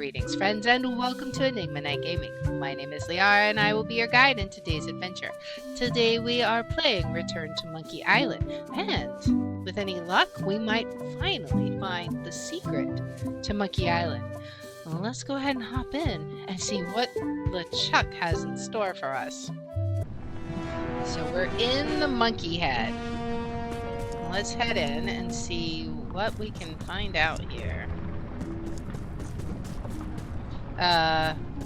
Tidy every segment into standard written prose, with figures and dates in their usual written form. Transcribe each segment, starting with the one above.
Greetings, friends, and welcome to Enigma Night Gaming. My name is Liara, and I will be your guide in today's adventure. Today we are playing Return to Monkey Island, and with any luck, we might finally find the secret to Monkey Island. Well, let's go ahead and hop in and see what LeChuck has in store for us. So we're in the Monkey Head. Let's head in and see what we can find out here.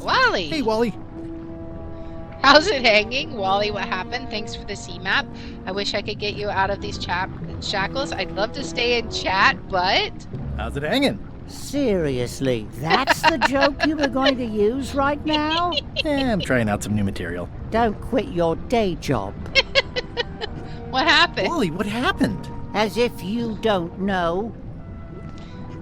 Wally! Hey, Wally. How's it hanging? Wally, what happened? Thanks for the C-map. I wish I could get you out of these shackles. I'd love to stay in chat, but... How's it hanging? Seriously, that's the joke you were going to use right now? I'm trying out some new material. Don't quit your day job. What happened? Wally, what happened? As if you don't know.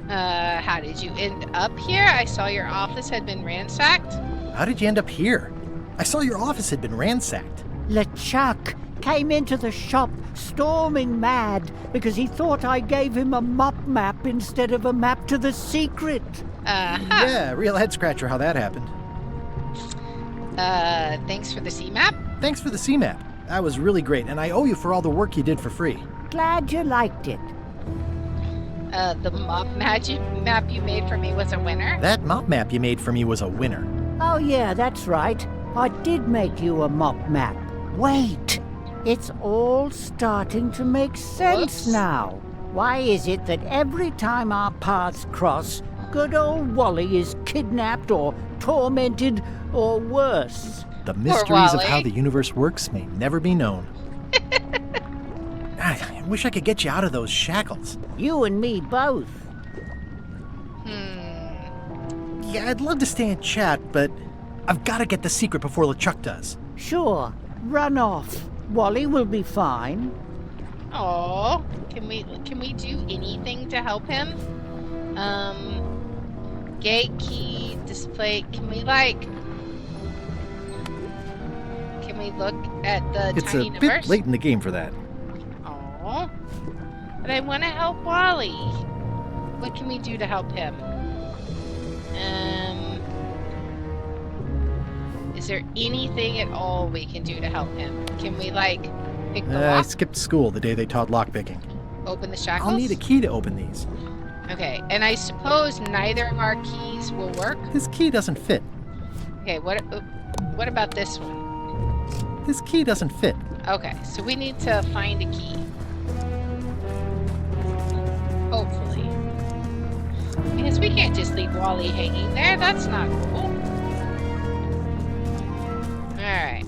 How did you end up here? I saw your office had been ransacked. How did you end up here? I saw your office had been ransacked. LeChuck came into the shop storming mad because he thought I gave him a mop map instead of a map to the secret. Yeah, real head scratcher how that happened. Thanks for the C-map. Thanks for the C-map. That was really great, and I owe you for all the work you did for free. Glad you liked it. The mop map you made for me was a winner. That mop map you made for me was a winner. Oh yeah, that's right. I did make you a mop map. Wait, it's all starting to make sense now. Why is it that every time our paths cross, good old Wally is kidnapped or tormented or worse? The mysteries of how the universe works may never be known. I wish I could get you out of those shackles. You and me both. Yeah, I'd love to stay in chat, but I've got to get the secret before LeChuck does. Sure, run off. Wally will be fine. Oh, can we do anything to help him? Gate key, display. Can we look at the It's tiny a universe? bit late in the game for that. Oh, but I want to help Wally. What can we do to help him? Is there anything at all we can do to help him? Can we pick the I lock? skipped school the day they taught lockpicking. Open the shackles? I'll need a key to open these. Okay, and I suppose neither of our keys will work? This key doesn't fit. Okay, what about this one? This key doesn't fit. Okay, so we need to find a key. Hopefully. Because we can't just leave Wally hanging there. That's not cool. Alright.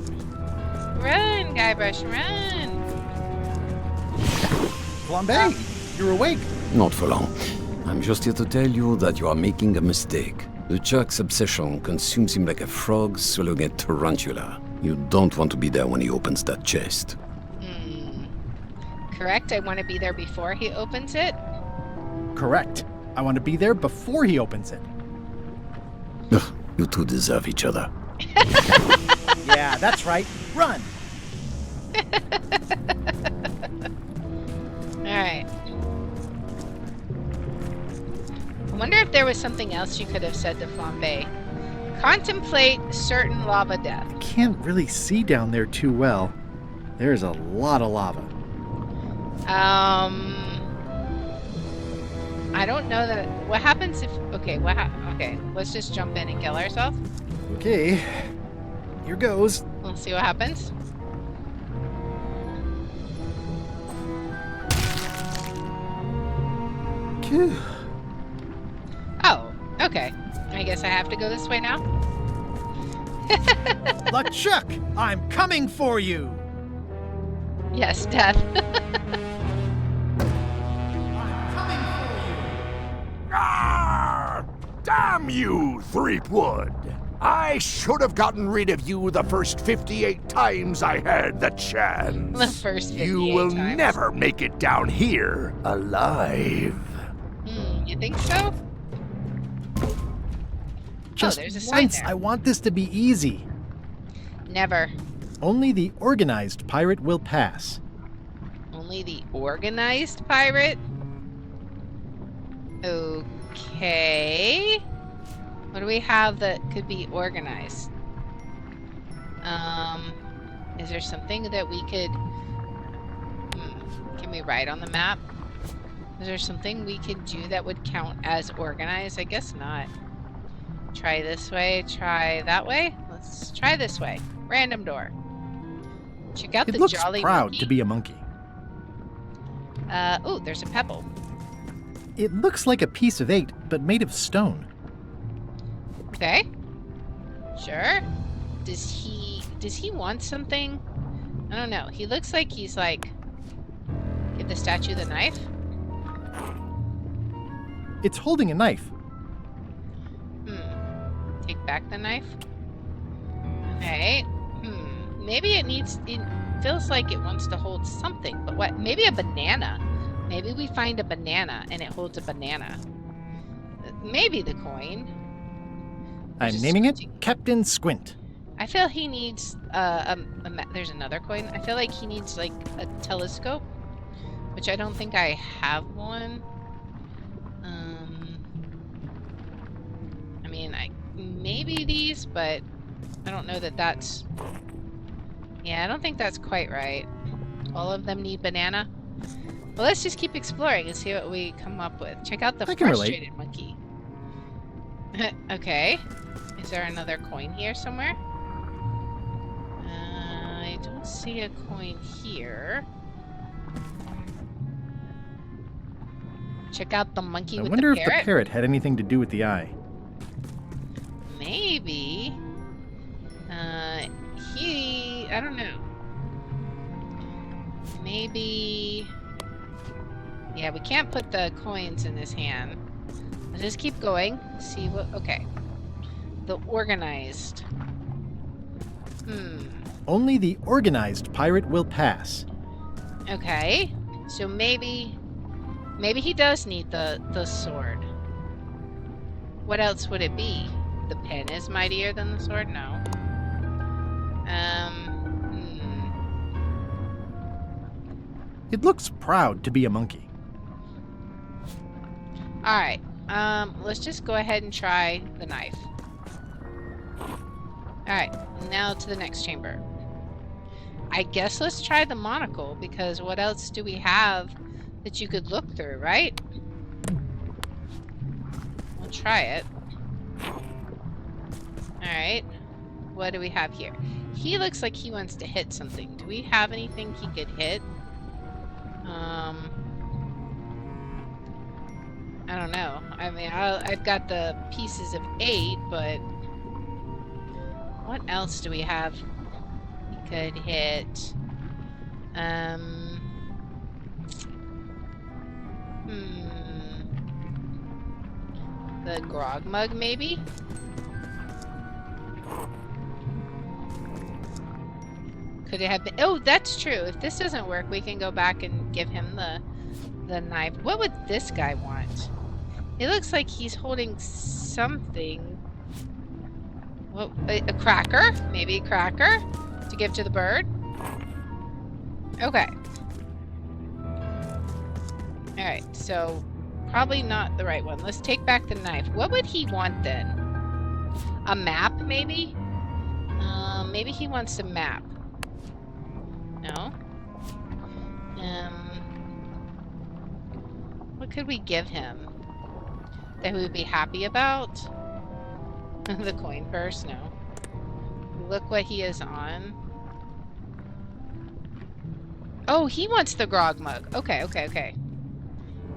Run, Guybrush, run! Flambe, you're awake. Not for long. I'm just here to tell you that you are making a mistake. LeChuck's obsession consumes him like a frog swallowing a tarantula. You don't want to be there when he opens that chest. Correct, I want to be there before he opens it. Correct. I want to be there before he opens it. Ugh, you two deserve each other. Yeah, that's right. Run! Alright. I wonder if there was something else you could have said to Flambe. Contemplate certain lava death. Can't really see down there too well. There's a lot of lava. I don't know that. What happens if? Okay, okay, let's just jump in and kill ourselves. Okay, here goes. We'll see what happens. Phew. Oh, okay. I guess I have to go this way now. LeChuck, I'm coming for you. Yes, death. Ah! Damn you, Threepwood! I should have gotten rid of you the first 58 times I had the chance. The first 58 You will times. never make it down here alive. You think so? Just there's a sign once, there. I want this to be easy. Never. Only the organized pirate will pass. Only the organized pirate? Okay. What do we have that could be organized? Is there something that we could... Can we write on the map? Is there something we could do that would count as organized? I guess not. Try this way, try that way. Let's try this way. Random door. Check out It the looks jolly proud monkey. to be a monkey. Oh, there's a pebble. It looks like a piece of 8, but made of stone. Okay. Sure. Does he want something? I don't know. He looks like he's like... Give the statue the knife? It's holding a knife. Take back the knife? Okay. Maybe it feels like it wants to hold something, but what? Maybe a banana. Maybe we find a banana and it holds a banana. Maybe the coin. I'm Just naming it squinting. Captain Squint. I feel he needs there's another coin. I feel like he needs like a telescope, which I don't think I have one. I mean, maybe these, but I don't know that that's... Yeah, I don't think that's quite right. All of them need banana. Well, let's just keep exploring and see what we come up with. Check out the I can relate. frustrated monkey. Okay. Is there another coin here somewhere? I don't see a coin here. Check out the monkey I with wonder the if the parrot had anything to do with the eye. Maybe. I don't know. Maybe... Yeah, we can't put the coins in his hand. Let's just keep going. See what... Okay. The organized. Only the organized pirate will pass. Okay. So maybe he does need the sword. What else would it be? The pen is mightier than the sword? No. It looks proud to be a monkey. Alright. Let's just go ahead and try the knife. Alright, now to the next chamber. I guess let's try the monocle, because what else do we have that you could look through, right? We'll try it. Alright. What do we have here? He looks like he wants to hit something. Do we have anything he could hit? I don't know. I mean, I've got the pieces of 8, but what else do we have he could hit? The grog mug, maybe? Could it have been... Oh, that's true. If this doesn't work, we can go back and give him the knife. What would this guy want? It looks like he's holding something. What, a cracker? Maybe a cracker to give to the bird? Okay. Alright, so probably not the right one. Let's take back the knife. What would he want then? A map, maybe? Maybe he wants a map. No? What could we give him that he would be happy about? The coin purse? No. Look what he is on. Oh, he wants the grog mug. Okay.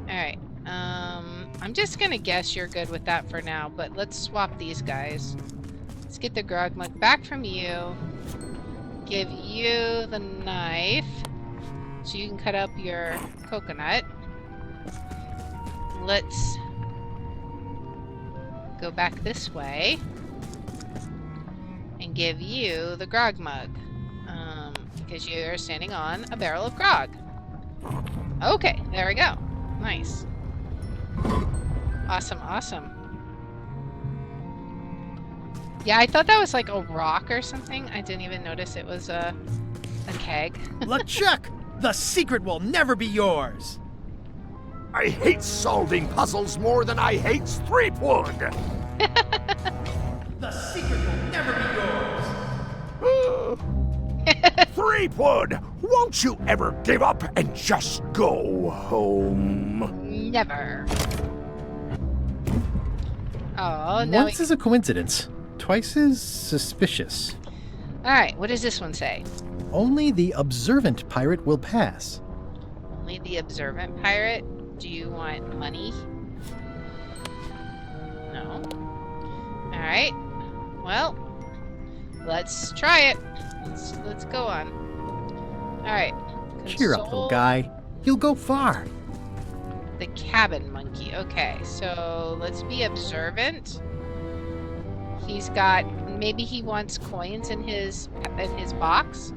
Alright. I'm just gonna guess you're good with that for now, but let's swap these guys. Let's get the grog mug back from you. Give you the knife so you can cut up your coconut. Let's go back this way and give you the grog mug because you're standing on a barrel of grog. Okay, there we go. Nice. Awesome. Yeah, I thought that was like a rock or something. I didn't even notice it was a keg. LeChuck! The secret will never be yours! I hate solving puzzles more than I hate Threepwood! Threepwood, won't you ever give up and just go home? Never. Oh, no. Once is a coincidence. Twice is suspicious. Alright, what does this one say? Only the observant pirate will pass. Only the observant pirate? Do you want money? No. Alright. Well, let's try it. Let's go on. Alright. Cheer up, little guy. You'll go far. The cabin monkey. Okay, so let's be observant. He's got, maybe he wants coins in his box.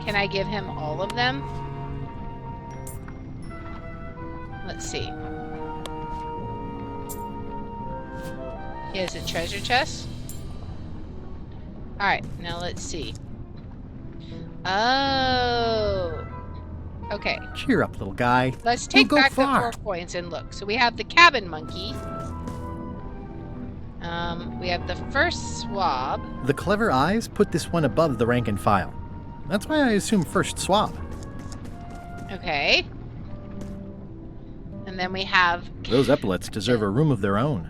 Can I give him all of them? Let's see. He has a treasure chest. Alright, now let's see. Oh. Okay. Cheer up, little guy. Let's take You'll go back far. the 4 coins and look. So we have the cabin monkey. We have the first swab. The clever eyes put this one above the rank and file. That's why I assume first swab. Okay. And then we have... Those epaulets deserve a room of their own.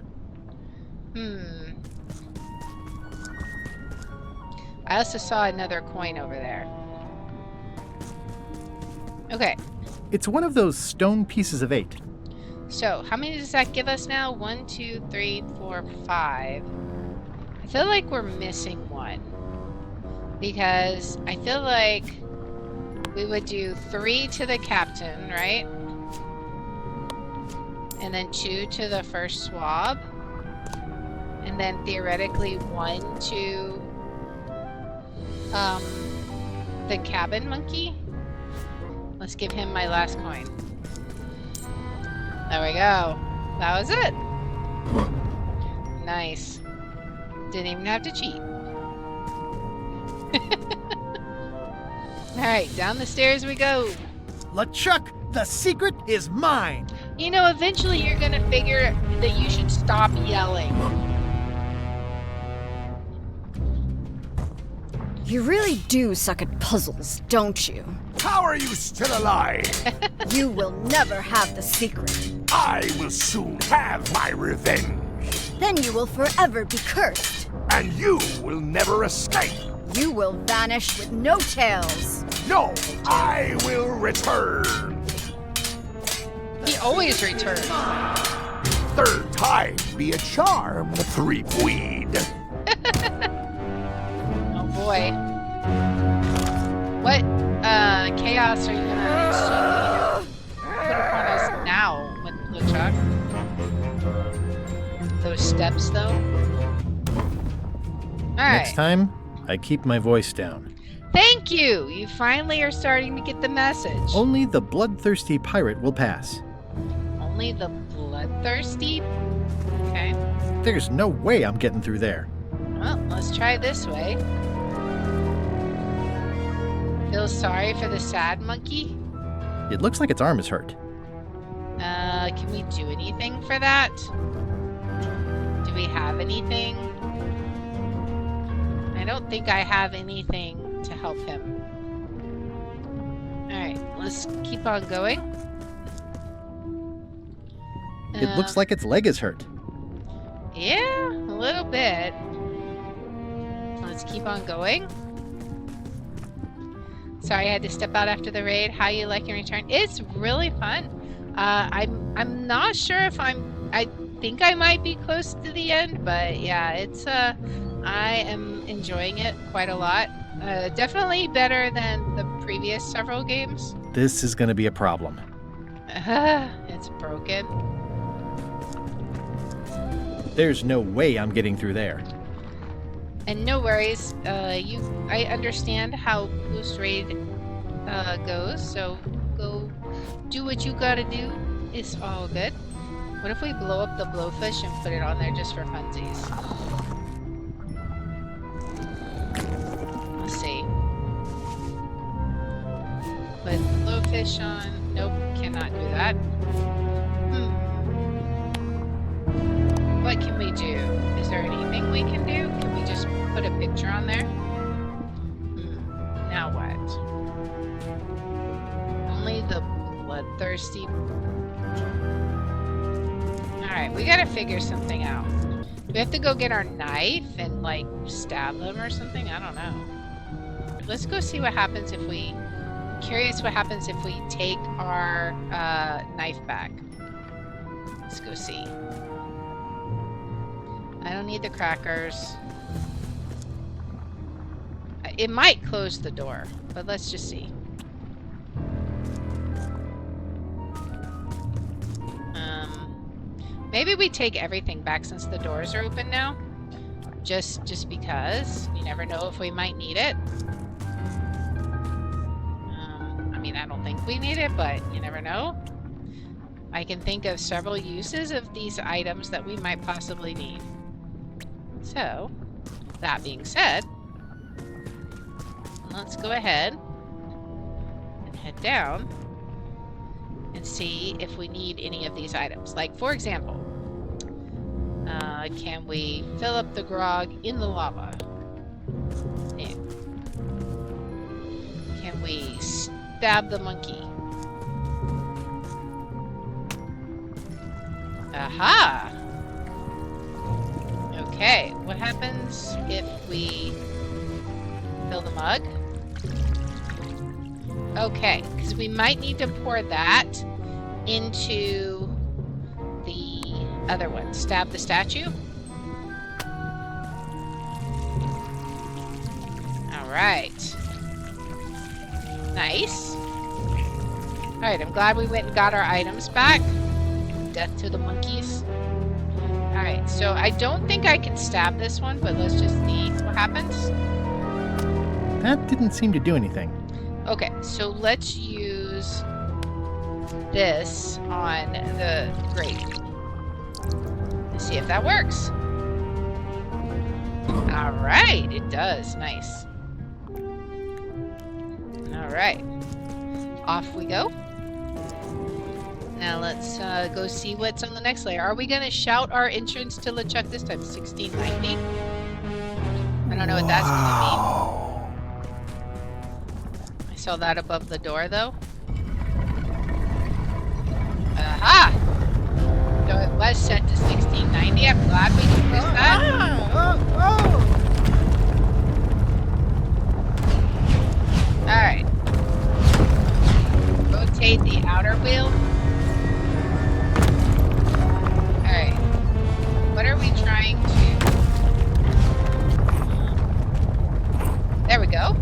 I also saw another coin over there. Okay. It's one of those stone pieces of 8. So, how many does that give us now? 1, 2, 3, 4, 5. I feel like we're missing one. Because I feel like we would do 3 to the captain, right? And then 2 to the first swab. And then theoretically 1 to the cabin monkey. Let's give him my last coin. There we go. That was it. Nice. Didn't even have to cheat. Alright, down the stairs we go. LeChuck, the secret is mine. You know, eventually you're gonna figure that you should stop yelling. You really do suck at puzzles, don't you? How are you still alive? You will never have the secret. I will soon have my revenge. Then you will forever be cursed. And you will never escape. You will vanish with no tails. No, I will return. He always returns. Third time be a charm, Threepweed. Oh boy. What chaos are you gonna put upon us now with LeChuck? Those steps though? Alright. Next time, I keep my voice down. Thank you! You finally are starting to get the message. Only the bloodthirsty pirate will pass. Only the bloodthirsty? Okay. There's no way I'm getting through there. Well, let's try this way. Feel sorry for the sad monkey? It looks like its arm is hurt. Can we do anything for that? Do we have anything? I don't think I have anything to help him. Alright, let's keep on going. It looks like its leg is hurt. Yeah, a little bit. Let's keep on going. Sorry I had to step out after the raid. How you like your return? It's really fun. I'm not sure if I think I might be close to the end, but yeah, it's I am enjoying it quite a lot. Definitely better than the previous several games. This is going to be a problem. It's broken. There's no way I'm getting through there. And no worries, I understand how Boost Raid goes, so go do what you gotta do. It's all good. What if we blow up the blowfish and put it on there just for funsies? Let's see. Put blowfish on. Nope, cannot do that. What can we do? Is there anything we can do? Can we just put a picture on there? Now what? Only the bloodthirsty. Alright, we gotta figure something out. Do we have to go get our knife and, like, stab them or something? I don't know. Let's go see what happens if we... I'm curious what happens if we take our knife back. Let's go see. I don't need the crackers. It might close the door, but let's just see. Maybe we take everything back since the doors are open now. Just because. You never know if we might need it. I mean, I don't think we need it, but you never know. I can think of several uses of these items that we might possibly need. So, that being said, let's go ahead and head down and see if we need any of these items. Like, for example, can we fill up the grog in the lava? No. Can we stab the monkey? Aha! Okay, what happens if we fill the mug? Okay, because we might need to pour that into the other one. Stab the statue. Alright. Nice. Alright, I'm glad we went and got our items back. Death to the monkeys. Alright, so I don't think I can stab this one, but let's just see what happens. That didn't seem to do anything. Okay, so let's use this on the grate. Let's see if that works. Alright, it does. Nice. Alright. Off we go. Now let's go see what's on the next layer. Are we going to shout our entrance to LeChuck this time? 1690? I don't know what that's going to mean. I saw that above the door, though. Aha! So it was set to 1690. I'm glad we can use that. Alright. Rotate the outer wheel. Alright. What are we trying to... There we go.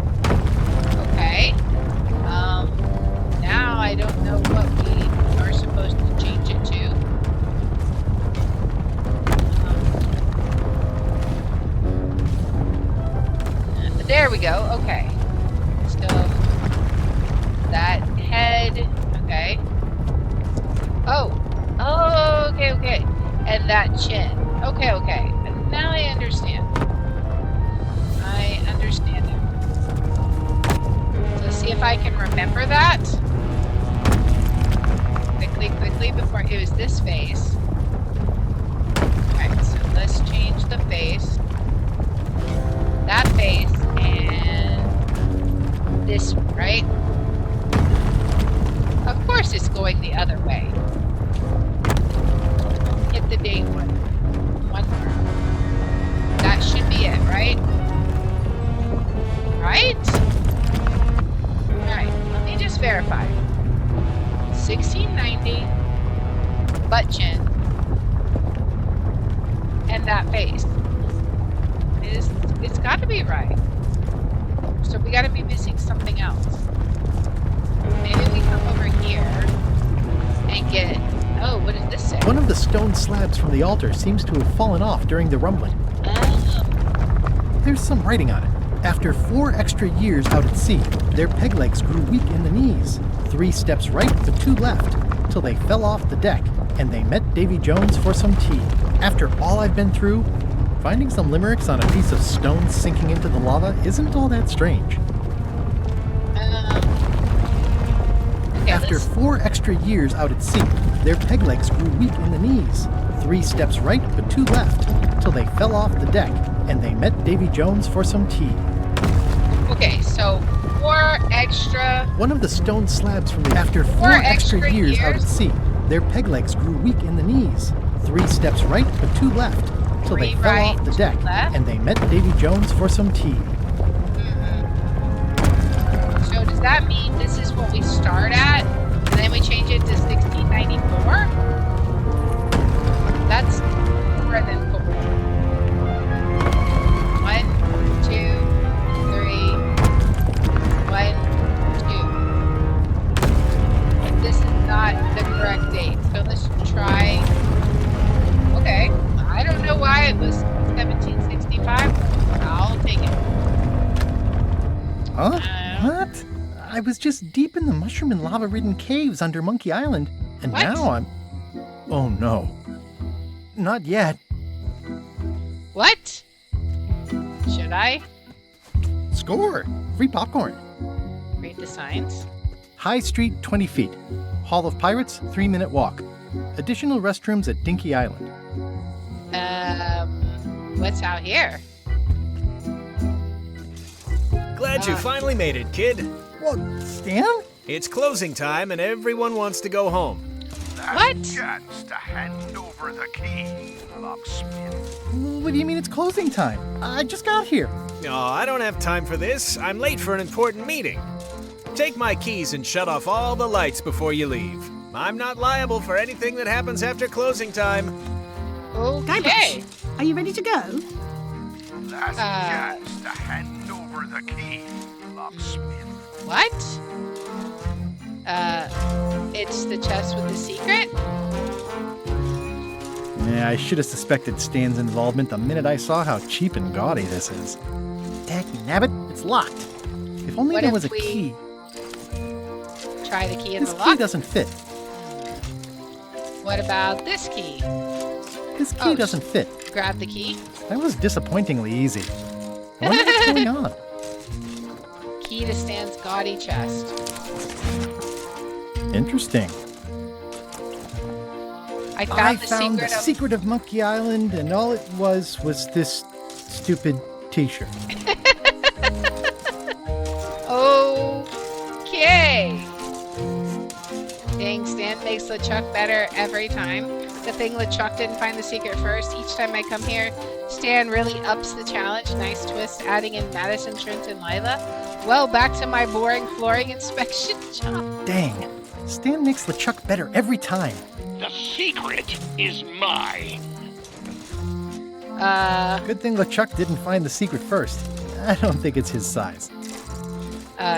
Okay. Now I don't know what we are supposed to change it to. There we go. Okay. Still that head. Okay. Oh. Oh, okay, okay. And that chin. Okay, okay. Now I understand. I understand it. So let's see if I can remember that. Quickly, before it was this face. Alright, so let's change the face. That face and this one, right? Of course it's going the other way. Hit the date one more. That should be it, right? Right? Alright, let me just verify. 1690, butt chin, and that face. It's got to be right. So we got to be missing something else. Maybe we come over here and get... Oh, what does this say? One of the stone slabs from the altar seems to have fallen off during the rumbling. Oh. There's some writing on it. After 4 extra years out at sea, their peg legs grew weak in the knees. 3 steps right, but 2 left, till they fell off the deck, and they met Davy Jones for some tea. After all I've been through, finding some limericks on a piece of stone sinking into the lava isn't all that strange. Okay, After 4 extra years out at sea, their peg legs grew weak in the knees. 3 steps right, but 2 left, till they fell off the deck, and they met Davy Jones for some tea. Okay, so 4 extra. One of the stone slabs from the after 4 extra extra years out at years? sea, their peg legs grew weak in the knees. 3 steps right, but 2 left, till they 3 fell right, off the 2 deck, left? and they met Davy Jones for some tea. So does that mean this is what we start at, and then we change it to 1694? That's more than cool. 1, 2, 3. 1, 2. This is not the correct date, so let's try. Okay, I don't know why it was 1765. I'll take it. Huh? What? I was just deep in the mushroom and lava-ridden caves under Monkey Island, and What? now I'm... Oh no. Not yet. What? Should I Score! Free popcorn. read the signs? High Street, 20 feet. Hall of Pirates, 3-minute walk. Additional restrooms at Dinky Island. What's out here? Glad you finally made it, kid. What, Stan? It's closing time and everyone wants to go home. What? Chance to hand over the key, locksmith. What do you mean it's closing time? I just got here. No, I don't have time for this. I'm late for an important meeting. Take my keys and shut off all the lights before you leave. I'm not liable for anything that happens after closing time. Okay. Guybrush, are you ready to go? Last chance to hand over the key, locksmith. What? It's the chest with the secret? Yeah, I should have suspected Stan's involvement the minute I saw how cheap and gaudy this is. Tacky nabbit, it's locked. If only What there if was a we key. Try the key in This the key lock? doesn't fit. What about this key? This key Oh, doesn't fit. Grab the key. That was disappointingly easy. I wonder what's going on. Key to Stan's gaudy chest. Interesting. I I found found the the secret of Monkey Island, and all it was this stupid t-shirt. Okay. Dang, Stan makes LeChuck better every time. Good thing LeChuck didn't find the secret first. Each time I come here, Stan really ups the challenge. Nice twist, adding in Madison, Trent, and Lila. Well, back to my boring flooring inspection job. Dang. Stan makes LeChuck better every time. The secret is mine. Good thing LeChuck didn't find the secret first. I don't think it's his size.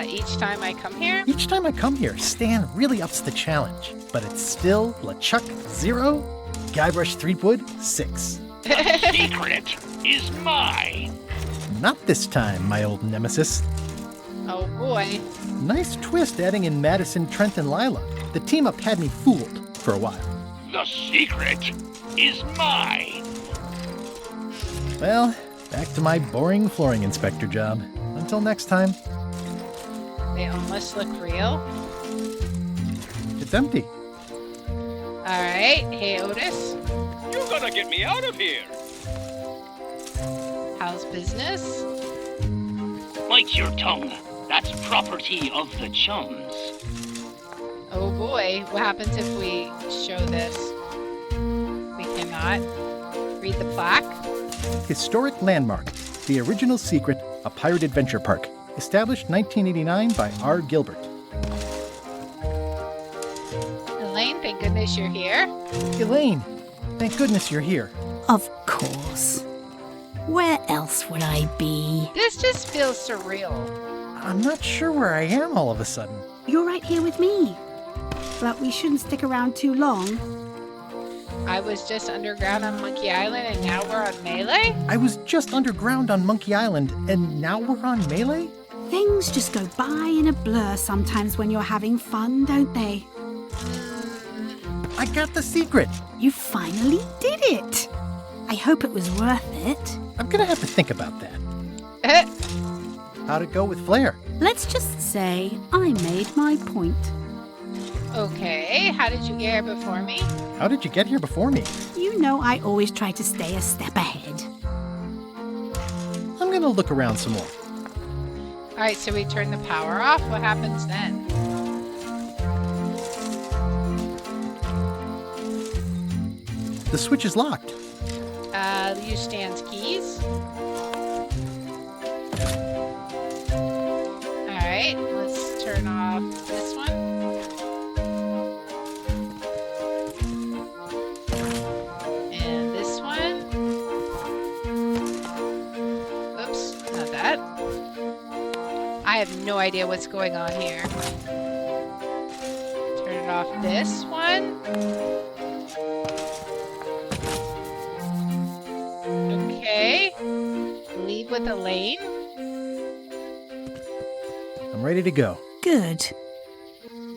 Each time I come here, Each time I come here, Stan really ups the challenge. But it's still LeChuck 0, Guybrush Threepwood 6. The secret is mine. Not this time, my old nemesis. oh boy. Nice twist adding in Madison, Trent, and Lila. The team up had me fooled for a while. The secret is mine. Well, back to my boring flooring inspector job. Until next time, They almost look real. it's empty. Alright, hey Otis. You're gonna get me out of here. How's business? Bite your tongue. That's property of the chums. Oh boy, what happens if we show this? We cannot read the plaque. Historic landmark. The original secret, a pirate adventure park. Established 1989 by R. Gilbert. Elaine, thank goodness you're here. Elaine, thank goodness you're here. Of course. Where else would I be? This just feels surreal. I'm not sure where I am all of a sudden. You're right here with me. But we shouldn't stick around too long. I was just underground on Monkey Island and now we're on Melee? I was just underground on Monkey Island, and now we're on Melee? Things just go by in a blur sometimes when you're having fun, don't they? I got the secret. You finally did it. I hope it was worth it. I'm gonna have to think about that. How'd it go with Flair? Let's just say I made my point. Okay, how did you get here before me? How did you get here before me? You know I always try to stay a step ahead. I'm gonna look around some more. Alright, so we turn the power off. What happens then? The switch is locked. Use Stan's keys. Alright, let's turn off this one. And this one. Oops, not that. I have no idea what's going on here. Turn off this one. Okay. Leave with Elaine. I'm ready to go. Good.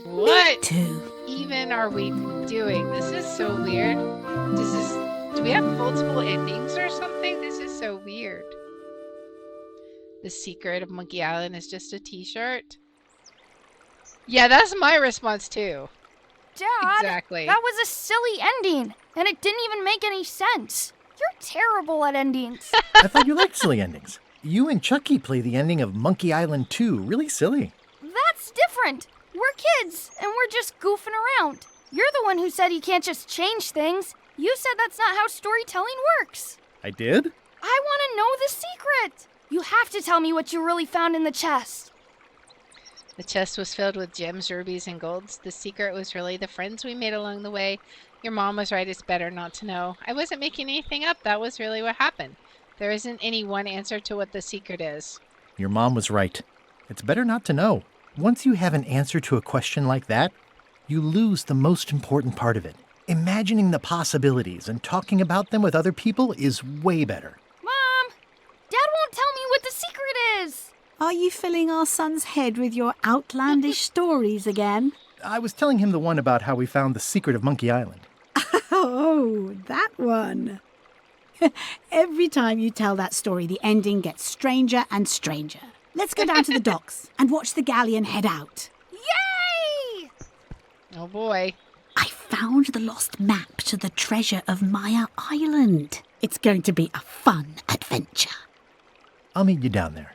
What Two. even are we doing? This is so weird. Do we have multiple endings or something? This is so weird. The secret of Monkey Island is just a t-shirt. Yeah, that's my response too. Dad, Exactly. that was a silly ending, and it didn't even make any sense. You're terrible at endings. I thought you liked silly endings. You and Chucky play the ending of Monkey Island 2 really silly. That's different. We're kids, and we're just goofing around. You're the one who said you can't just change things. You said that's not how storytelling works. I did? I want to know the secret. You have to tell me what you really found in the chest. The chest was filled with gems, rubies, and golds. The secret was really the friends we made along the way. Your mom was right, it's better not to know. I wasn't making anything up, that was really what happened. There isn't any one answer to what the secret is. Your mom was right. It's better not to know. Once you have an answer to a question like that, you lose the most important part of it. Imagining the possibilities and talking about them with other people is way better. Mom, Dad won't tell me what the secret is. Are you filling our son's head with your outlandish stories again? I was telling him the one about how we found the secret of Monkey Island. Oh, that one. Every time you tell that story, the ending gets stranger and stranger. Let's go down to the docks and watch the galleon head out. Yay! Oh boy. I found the lost map to the treasure of Maya Island. It's going to be a fun adventure. I'll meet you down there.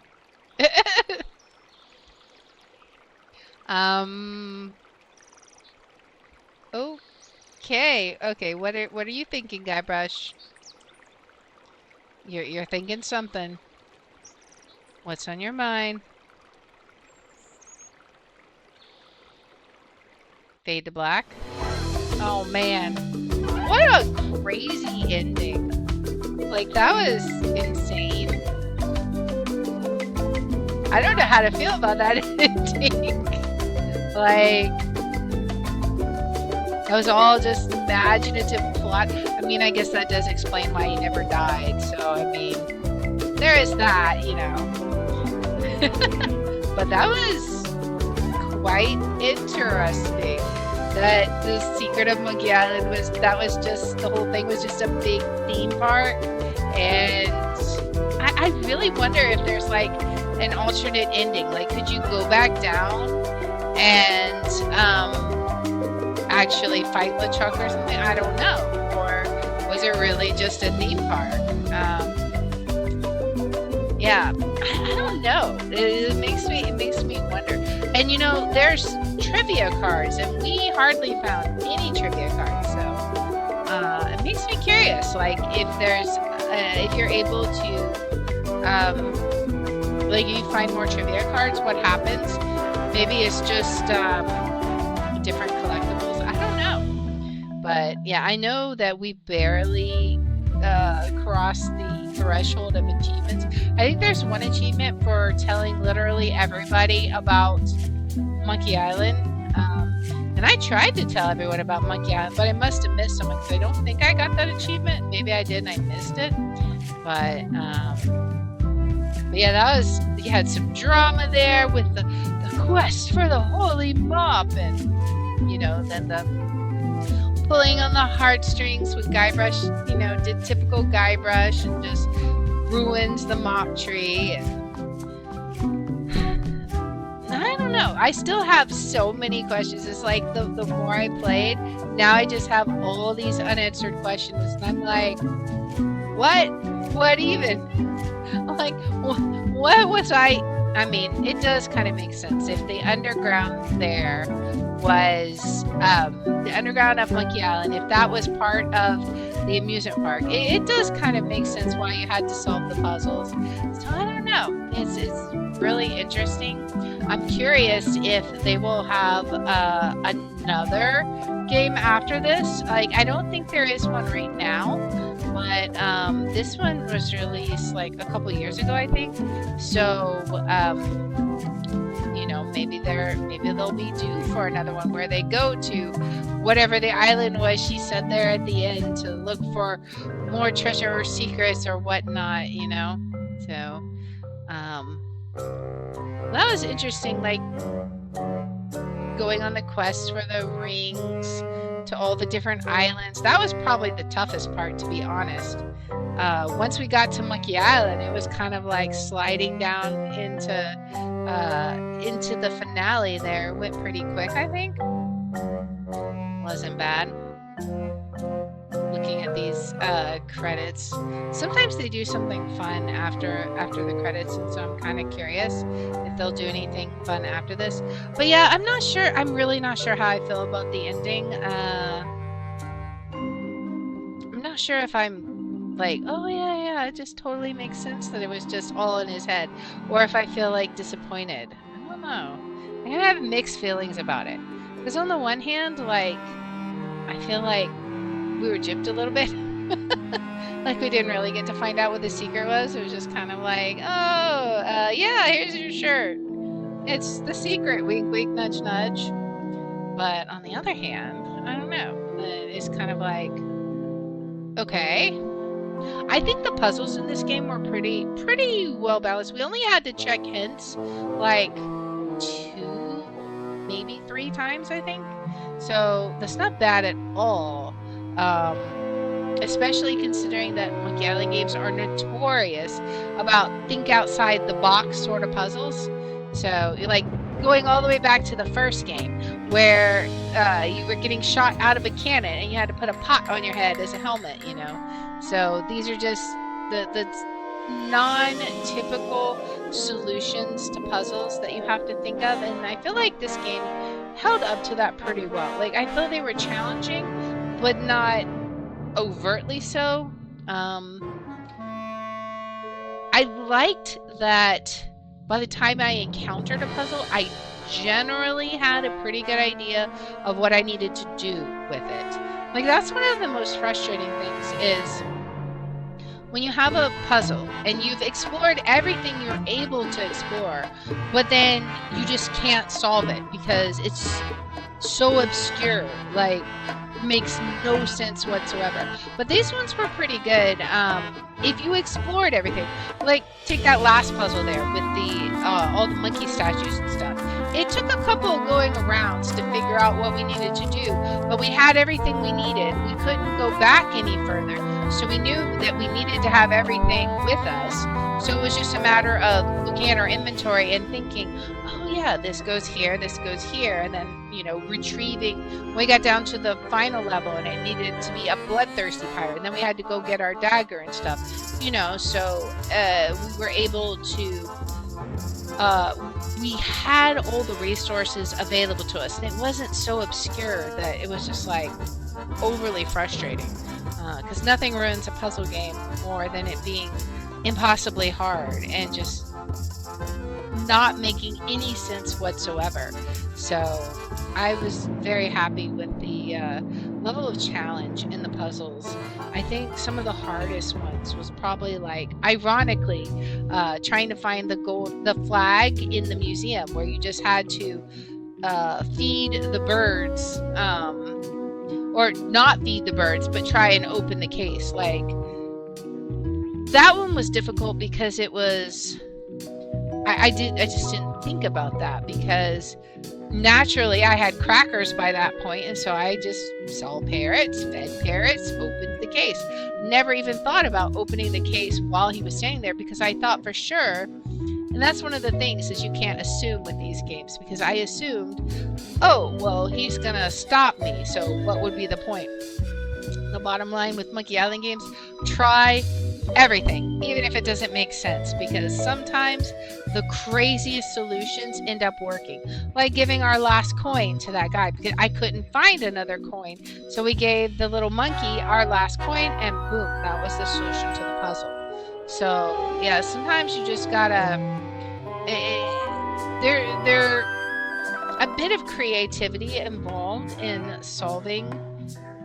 Okay. What are you thinking, Guybrush? You're thinking something. What's on your mind? Fade to black. Oh man, what a crazy ending! Like that was insane. I don't know how to feel about that ending. Like, it was all just imaginative plot. I mean, I guess that does explain why he never died. So, I mean, there is that, you know. But that was quite interesting. That the secret of Monkey Island was the whole thing was just a big theme park. And I really wonder if there's like an alternate ending. Like, could you go back down and actually fight LeChuck or something? I don't know. Or was it really just a theme park? Yeah, I don't know. It makes me wonder. And you know, there's trivia cards, and we hardly found any trivia cards. So it makes me curious. Like, if there's, if you're able to, like, you find more trivia cards, what happens? Maybe it's just different collectibles. I don't know. But yeah, I know that we barely crossed the threshold of achievements. I think there's one achievement for telling literally everybody about Monkey Island. And I tried to tell everyone about Monkey Island, but I must have missed someone because I don't think I got that achievement. Maybe I did and I missed it. But yeah, you had some drama there with the quest for the holy mop, and you know, then the pulling on the heartstrings with Guybrush, you know, did typical Guybrush and just ruins the mop tree. I don't know. I still have so many questions. It's like the more I played, now I just have all these unanswered questions, and I'm like, what even? I'm like, what was I I mean, it does kind of make sense. If the underground there was the underground of Monkey Island, if that was part of the amusement park, it does kind of make sense why you had to solve the puzzles. So I don't know. It's really interesting. I'm curious if they will have another game after this. Like, I don't think there is one right now, but this one was released like a couple years ago, I think. So you know, maybe they'll be due for another one where they go to whatever the island was she said there at the end to look for more treasure or secrets or whatnot, you know. So that was interesting, like going on the quest for the rings to all the different islands. That was probably the toughest part, to be honest. Once we got to Monkey Island, it was kind of like sliding down into the finale there. It went pretty quick, I think. Wasn't bad. Looking at these credits. Sometimes they do something fun after the credits, and so I'm kind of curious if they'll do anything fun after this. But yeah, I'm not sure. I'm really not sure how I feel about the ending. I'm not sure if I'm like, oh yeah, it just totally makes sense that it was just all in his head, or if I feel like disappointed. I don't know. I kind of have mixed feelings about it. Because on the one hand, like, I feel like we were gypped a little bit. Like we didn't really get to find out what the secret was. It was just kind of like, oh, yeah, here's your shirt. It's the secret. Wink, wink, nudge, nudge. But on the other hand, I don't know. It's kind of like, okay. I think the puzzles in this game were pretty well balanced. We only had to check hints like 2, maybe 3 times, I think. So that's not bad at all. Especially considering that Monkey Island games are notorious about think outside the box sort of puzzles. So like going all the way back to the first game where you were getting shot out of a cannon and you had to put a pot on your head as a helmet, you know. So these are just the non-typical solutions to puzzles that you have to think of, and I feel like this game held up to that pretty well. Like, I feel they were challenging, but not overtly so. I liked that by the time I encountered a puzzle, I generally had a pretty good idea of what I needed to do with it. Like, that's one of the most frustrating things is when you have a puzzle and you've explored everything you're able to explore, but then you just can't solve it because it's so obscure, like makes no sense whatsoever. But these ones were pretty good. If you explored everything, like take that last puzzle there with the all the monkey statues and stuff. It took a couple of going arounds to figure out what we needed to do, but we had everything we needed. We couldn't go back any further, so we knew that we needed to have everything with us. So it was just a matter of looking at our inventory and thinking, oh yeah, this goes here, and then, you know, retrieving. We got down to the final level and it needed to be a bloodthirsty pirate, and then we had to go get our dagger and stuff, you know. So we were able to we had all the resources available to us, and it wasn't so obscure that it was just like overly frustrating, because nothing ruins a puzzle game more than it being impossibly hard and just not making any sense whatsoever. So I was very happy with the level of challenge in the puzzles. I think some of the hardest ones was probably, like, ironically, trying to find the flag in the museum, where you just had to feed the birds, or not feed the birds, but try and open the case. Like, that one was difficult because it was, I just didn't think about that, because naturally I had crackers by that point, and so I just saw parrots, fed parrots, opened the case. Never even thought about opening the case while he was standing there, because I thought for sure, and that's one of the things is you can't assume with these games, because I assumed, oh, well, he's gonna stop me, so what would be the point? The bottom line with Monkey Island games, try everything, even if it doesn't make sense, because sometimes the craziest solutions end up working. Like giving our last coin to that guy because I couldn't find another coin. So we gave the little monkey our last coin and boom, that was the solution to the puzzle. So yeah, sometimes you just gotta, there a bit of creativity involved in solving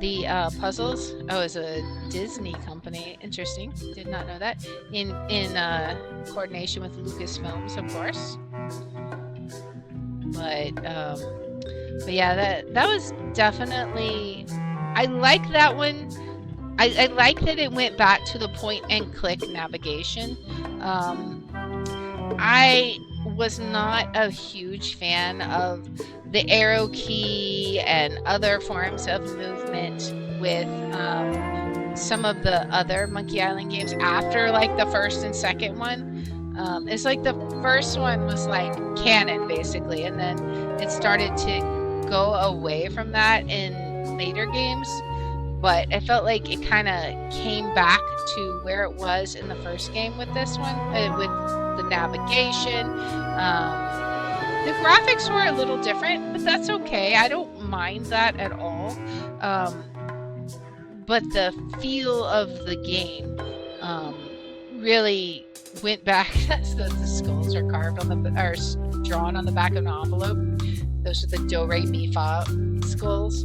the puzzles. Oh, it's a Disney company. Interesting. Did not know that. In coordination with Lucasfilms, of course. But yeah, that was definitely. I like that one. I like that it went back to the point and click navigation. I was not a huge fan of the arrow key and other forms of movement with some of the other Monkey Island games after like the first and second one. It's like the first one was like canon basically, and then it started to go away from that in later games. But I felt like it kind of came back to where it was in the first game with this one, with the navigation. The graphics were a little different, but that's okay. I don't mind that at all. But the feel of the game really went back. The skulls are carved on are drawn on the back of an envelope. Those are the Do Re Mi Fa skulls.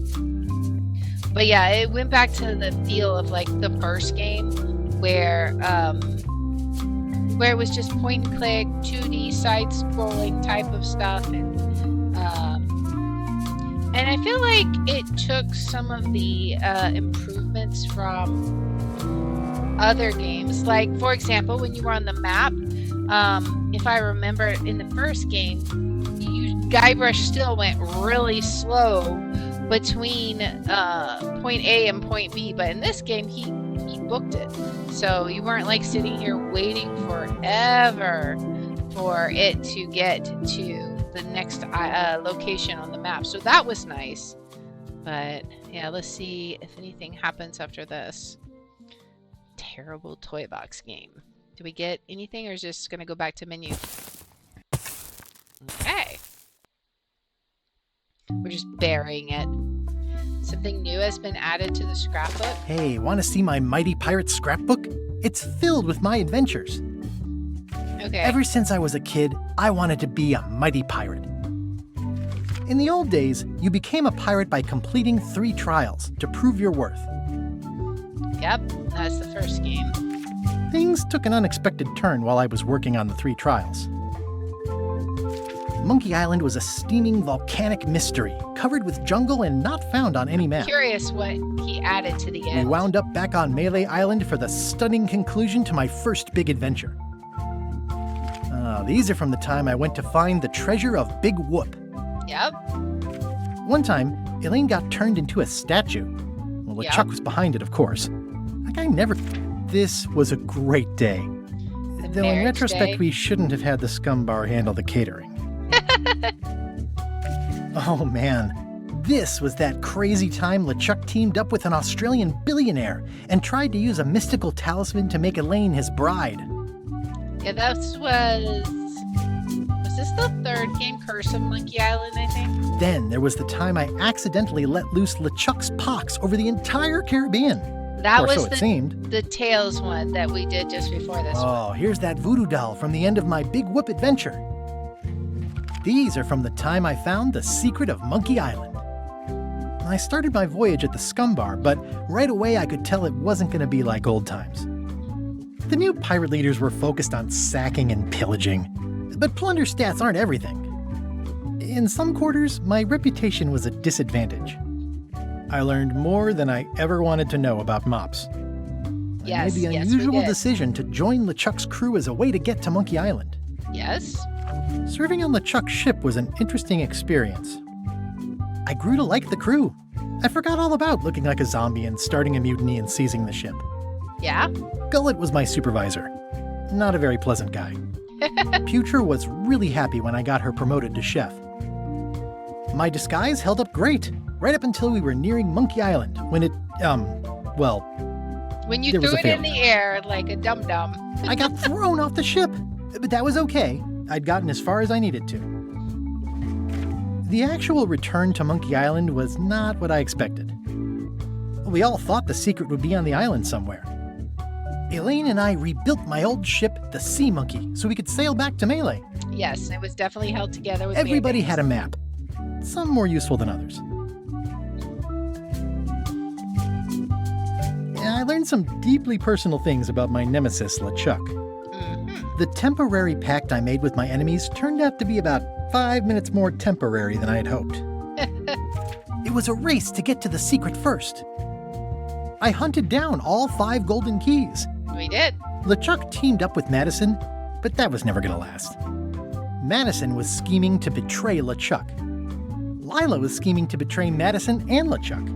But yeah, it went back to the feel of like the first game, where it was just point and click, 2D side scrolling type of stuff, and I feel like it took some of the improvements from other games. Like for example, when you were on the map, if I remember in the first game, Guybrush still went really slow between point A and point B, but in this game he booked it, so you weren't like sitting here waiting forever for it to get to the next location on the map. So that was nice. But yeah, let's see if anything happens after this terrible toy box game. Do we get anything, or is this gonna go back to menu? Okay. We're just burying it. Something new has been added to the scrapbook. Hey, want to see my Mighty Pirate scrapbook? It's filled with my adventures. Okay. Ever since I was a kid, I wanted to be a mighty pirate. In the old days, you became a pirate by completing 3 trials to prove your worth. Yep, that's the first game. Things took an unexpected turn while I was working on the 3 trials. Monkey Island was a steaming volcanic mystery, covered with jungle and not found on any map. Curious what he added to the end. We wound up back on Melee Island for the stunning conclusion to my first big adventure. These are from the time I went to find the treasure of Big Whoop. Yep. One time, Elaine got turned into a statue. Well, LeChuck was behind it, of course. Like I never... This was a great day. Though in retrospect, we shouldn't have had the scum bar handle the catering. Oh man, this was that crazy time LeChuck teamed up with an Australian billionaire and tried to use a mystical talisman to make Elaine his bride. Yeah, that was this the 3rd game, Curse of Monkey Island, I think? Then there was the time I accidentally let loose LeChuck's pox over the entire Caribbean. That or was so it seemed. The Tails one that we did just before this one. Oh, here's that voodoo doll from the end of my Big Whoop adventure. These are from the time I found the secret of Monkey Island. I started my voyage at the scum bar, but right away I could tell it wasn't going to be like old times. The new pirate leaders were focused on sacking and pillaging, but plunder stats aren't everything. In some quarters, my reputation was a disadvantage. I learned more than I ever wanted to know about mops. I made the unusual decision to join LeChuck's crew as a way to get to Monkey Island. Yes? Serving on LeChuck's ship was an interesting experience. I grew to like the crew. I forgot all about looking like a zombie and starting a mutiny and seizing the ship. Yeah? Gullet was my supervisor. Not a very pleasant guy. Putre was really happy when I got her promoted to chef. My disguise held up great, right up until we were nearing Monkey Island, when it, When you There was threw a it in failure. the air like a dum-dum. I got thrown off the ship, but that was okay. I'd gotten as far as I needed to. The actual return to Monkey Island was not what I expected. We all thought the secret would be on the island somewhere. Elaine and I rebuilt my old ship, the Sea Monkey, so we could sail back to Melee. Yes, it was definitely held together with Everybody Band-Aids. had a map, some more useful than others. I learned some deeply personal things about my nemesis, LeChuck. Mhm. The temporary pact I made with my enemies turned out to be about 5 minutes more temporary than I had hoped. It was a race to get to the secret first. I hunted down all 5 golden keys. We did. LeChuck teamed up with Madison, but that was never going to last. Madison was scheming to betray LeChuck. Lila was scheming to betray Madison and LeChuck.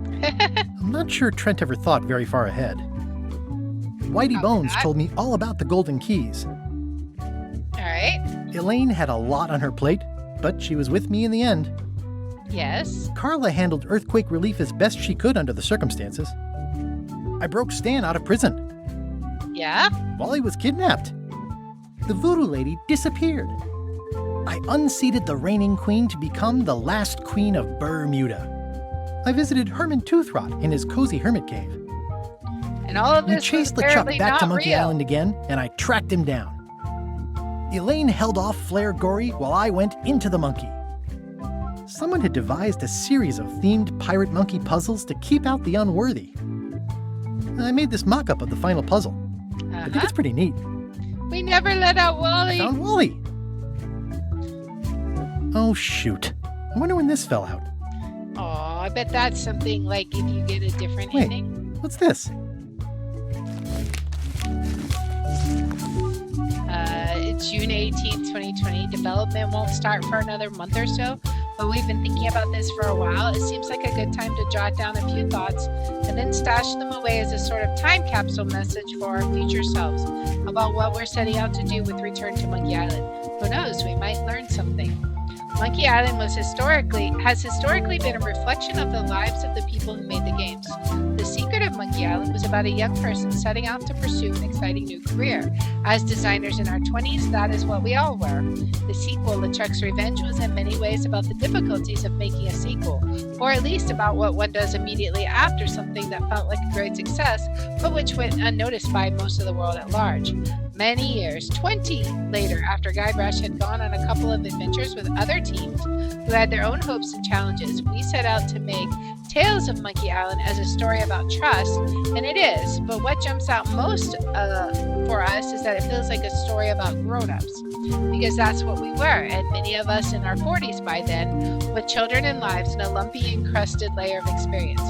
I'm not sure Trent ever thought very far ahead. Whitey Bones not. told me all about the golden keys. All right. Elaine had a lot on her plate, but she was with me in the end. Yes. Carla handled earthquake relief as best she could under the circumstances. I broke Stan out of prison. Yeah. Wally was kidnapped. The voodoo lady disappeared. I unseated the reigning queen to become the last queen of Bermuda. I visited Herman Toothrot in his cozy hermit cave. And all of We this chased was LeChuck apparently back to not Monkey real. Island again, and I tracked him down. Elaine held off Flair Gory while I went into the monkey. Someone had devised a series of themed pirate monkey puzzles to keep out the unworthy. I made this mock-up of the final puzzle. I think Uh-huh. it's pretty neat. We never let out Wally. Found Wally. Oh, shoot. I wonder when this fell out. Oh, I bet that's something like if you get a different Wait. ending. What's this? June 18th, 2020. Development won't start for another month or so, but we've been thinking about this for a while. It seems like a good time to jot down a few thoughts and then stash them away as a sort of time capsule message for our future selves about what we're setting out to do with Return to Monkey Island. Who knows, we might learn something. Monkey Island has historically been a reflection of the lives of the people who made the games. The secret of Monkey Island was about a young person setting out to pursue an exciting new career. As designers in our 20s, that is what we all were. The sequel, LeChuck's Revenge, was in many ways about the difficulties of making a sequel, or at least about what one does immediately after something that felt like a great success, but which went unnoticed by most of the world at large. Many years, 20 later, after Guybrush had gone on a couple of adventures with other teams who had their own hopes and challenges, we set out to make Tales of Monkey Island as a story about trust, and it is, but what jumps out most for us is that it feels like a story about grown-ups, because that's what we were, and many of us in our 40s by then, with children and lives and a lumpy, encrusted layer of experience.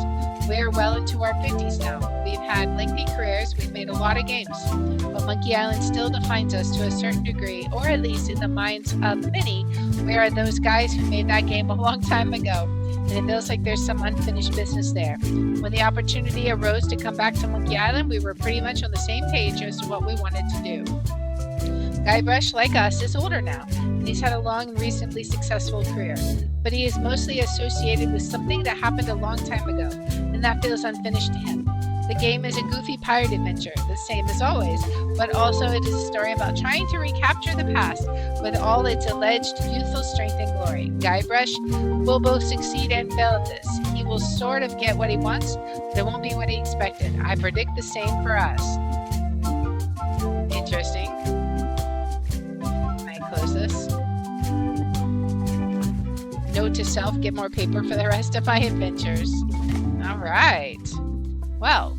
We are well into our 50s now. We've had lengthy careers, we've made a lot of games, but Monkey Island still defines us to a certain degree, or at least in the minds of many, we are those guys who made that game a long time ago, and it feels like there's some unfinished business there. When the opportunity arose to come back to Monkey Island, we were pretty much on the same page as to what we wanted to do. Guybrush, like us, is older now, and he's had a long and reasonably successful career, but he is mostly associated with something that happened a long time ago, and that feels unfinished to him. The game is a goofy pirate adventure, the same as always, but also it is a story about trying to recapture the past with all its alleged youthful strength and glory. Guybrush will both succeed and fail at this. He will sort of get what he wants, but it won't be what he expected. I predict the same for us. Interesting. Can I close this? Note to self, get more paper for the rest of my adventures. All right. Well,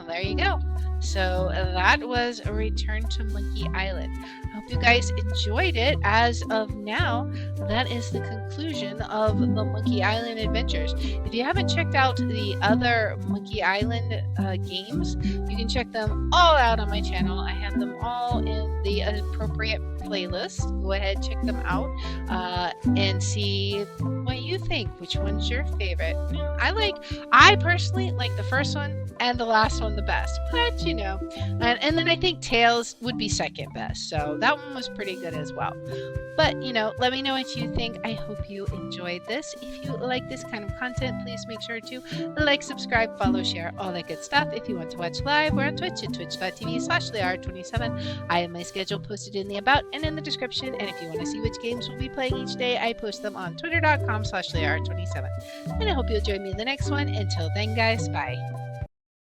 there you go. So that was a Return to Monkey Island. I hope you guys enjoyed it. As of now, that is the conclusion of the Monkey Island adventures. If you haven't checked out the other Monkey Island games, you can check them all out on my channel. I have them all in the appropriate playlist. Go ahead, check them out, and see what you think. Which one's your favorite? I personally like the first one and the last one the best, but know. And then I think Tails would be second best. So that one was pretty good as well. But, you know, let me know what you think. I hope you enjoyed this. If you like this kind of content, please make sure to like, subscribe, follow, share, all that good stuff. If you want to watch live, we're on Twitch at twitch.tv/Liar27. I have my schedule posted in the About and in the description. And if you want to see which games we'll be playing each day, I post them on twitter.com/Liar27. And I hope you'll join me in the next one. Until then, guys, bye.